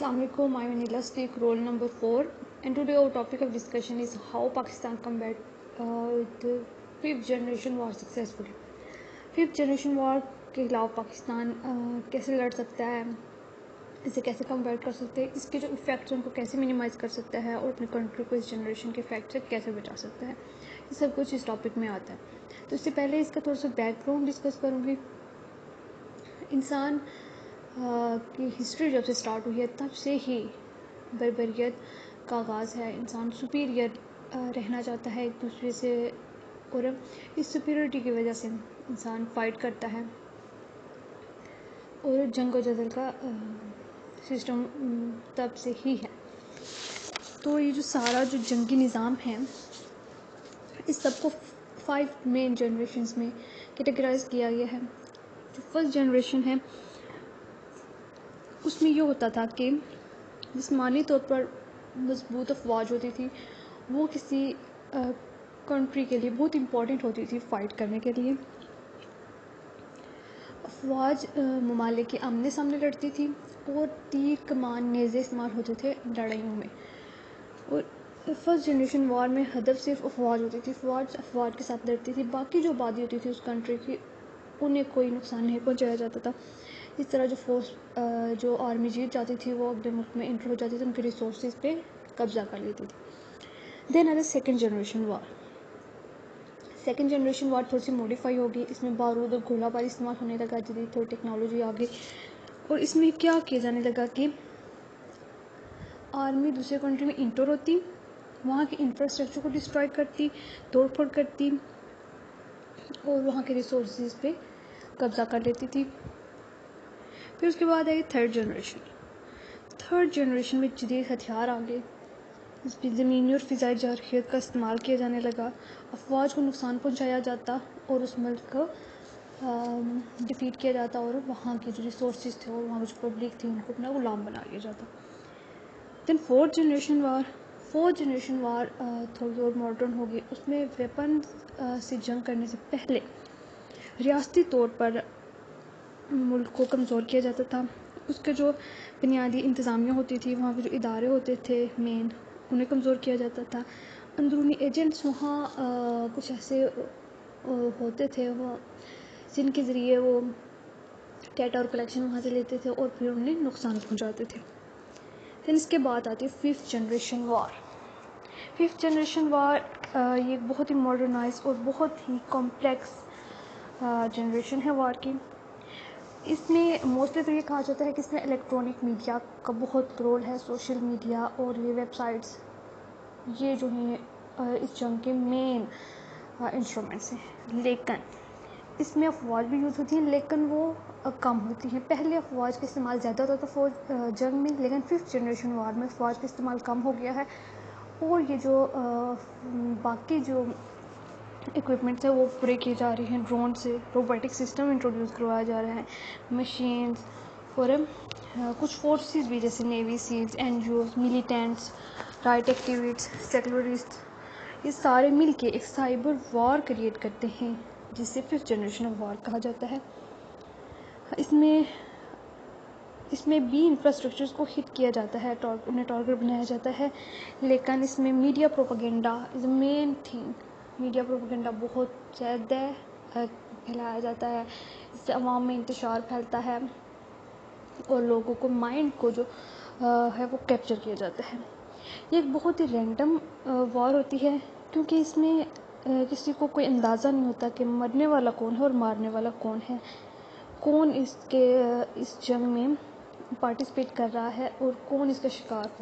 Assalamu alaikum. I'm Anila Steek, roll number 4, and today our topic of discussion is how Pakistan combat the fifth generation war successfully. Fifth generation war के खिलाफ पाकिस्तान कैसे लड़ सकता है, इसे कैसे combat कर सकते हैं, इसके जो इफ़ेक्ट्स हैं उनको कैसे मिनिमाइज़ कर सकता है और अपनी कंट्री को इस जनरेशन के इफेक्ट से कैसे बचा सकता है, ये सब कुछ इस टॉपिक में आता है. तो इससे पहले इसका थोड़ा सा बैकग्राउंड डिस्कस करूँगी. इंसान की हिस्ट्री जब से स्टार्ट हुई है तब से ही बर्बरियत का आगाज़ है. इंसान सुपीरियर रहना चाहता है एक दूसरे से, और इस सुपीरियरिटी की वजह से इंसान फ़ाइट करता है और जंग और जदल का सिस्टम तब से ही है. तो ये जो सारा जो जंगी निज़ाम है, इस सब को 5 मेन जनरेशन्स में कैटेगराइज किया गया है. जो फर्स्ट जनरेशन है उसमें ये होता था कि जिस्मानी तौर पर मजबूत अफवाज होती थी, वो किसी कंट्री के लिए बहुत इम्पॉर्टेंट होती थी फ़ाइट करने के लिए. अफवाज ममालिक के आमने सामने लड़ती थी और तीर कमान नेज़े इस्तेमाल होते थे लड़ाइयों में. और फर्स्ट जनरेशन वॉर में हदफ सिर्फ अफवाज होती थी. अफवाज के साथ लड़ती थी, बाकी जो आबादी होती थी उस कंट्री की उन्हें कोई नुकसान नहीं पहुंचाया जाता था. इस तरह जो फोर्स जो आर्मी जीत जाती थी वो अपने मुल्क में इंटर हो जाती थी, उनके रिसोर्सेज पे कब्जा कर लेती थी. देन आता second generation war. Second generation war थोड़ी सी मॉडिफाई होगी. इसमें बारूद और गोला बारी इस्तेमाल होने लगा, जदीद थोड़ी टेक्नोलॉजी आ गई. और इसमें क्या किया जाने लगा कि आर्मी दूसरे कंट्री में इंटर होती, वहाँ के इंफ्रास्ट्रक्चर को डिस्ट्रॉय करती, तोड़ फोड़ करती और वहाँ के रिसोर्सेज पे कब्जा कर लेती थी. फिर उसके बाद आई थर्ड जनरेशन. थर्ड जनरेशन में जदीद हथियार आ गए, इसमें ज़मीनी और फ़िज़ाई जारहियत का इस्तेमाल किया जाने लगा. अफवाज को नुकसान पहुंचाया जाता और उस मुल्क को डिफीट किया जाता और वहाँ के जो रिसोर्सेज थे और वहाँ की जो पब्लिक थी उनको अपना गुलाम बना लिया जाता. देन फोर्थ जनरेशन वार. फोर्थ जनरेशन वार थोड़ी और मॉडर्न होगी. उसमें वेपन से जंग करने से पहले रियासती तौर पर मुल्क को कमज़ोर किया जाता था. उसके जो बुनियादी इंतज़ामिया होती थी, वहाँ के जो इदारे होते थे मेन, उन्हें कमज़ोर किया जाता था. अंदरूनी एजेंट्स वहाँ कुछ ऐसे होते थे वो जिनके ज़रिए वो डेटा और कलेक्शन वहाँ से लेते थे और फिर उन्हें नुकसान पहुँचाते थे. फिर इसके बाद आती है फिफ्थ जनरेशन वार. फिफ्थ जनरेशन वार ये बहुत ही मॉडर्नाइज और बहुत ही कॉम्प्लेक्स जनरेशन है वार की. इसमें मोस्टली तो ये कहा जाता है कि इसमें इलेक्ट्रॉनिक मीडिया का बहुत रोल है. सोशल मीडिया और ये वेबसाइट्स, ये जो हैं इस जंग के मेन इंस्ट्रूमेंट्स हैं. लेकिन इसमें अफवाज भी यूज़ होती हैं, लेकिन वो कम होती हैं. पहले अफवाज का इस्तेमाल ज़्यादा होता था जंग में, लेकिन फिफ्थ जनरेशन वार में अफवाज का इस्तेमाल कम हो गया है. और ये जो बाकी जो इक्विपमेंट्स है वो पूरे किए जा रहे हैं. ड्रोन से रोबोटिक सिस्टम इंट्रोड्यूस करवाया जा रहा है, मशीन्स और कुछ फोर्सेस भी जैसे navy seals, NGOs, militants, right activists, secularist, ये सारे मिलके एक साइबर वॉर क्रिएट करते हैं जिसे फिफ्थ जनरेशन ऑफ वॉर कहा जाता है. इसमें भी इंफ्रास्ट्रक्चर्स को हिट किया जाता है, उन्हें टारगेट बनाया जाता है. लेकिन इसमें media propaganda is a main thing. Media propaganda बहुत ज़्यादा फैलाया जाता है, इससे अवाम में इंतशार फैलता है और लोगों को माइंड को जो है वो कैप्चर किया जाता है. ये एक बहुत ही रैंडम वॉर होती है, क्योंकि इसमें किसी को कोई अंदाज़ा नहीं होता कि मरने वाला कौन है और मारने वाला कौन है, कौन इस जंग में पार्टिसिपेट कर रहा है और कौन इसका शिकार हो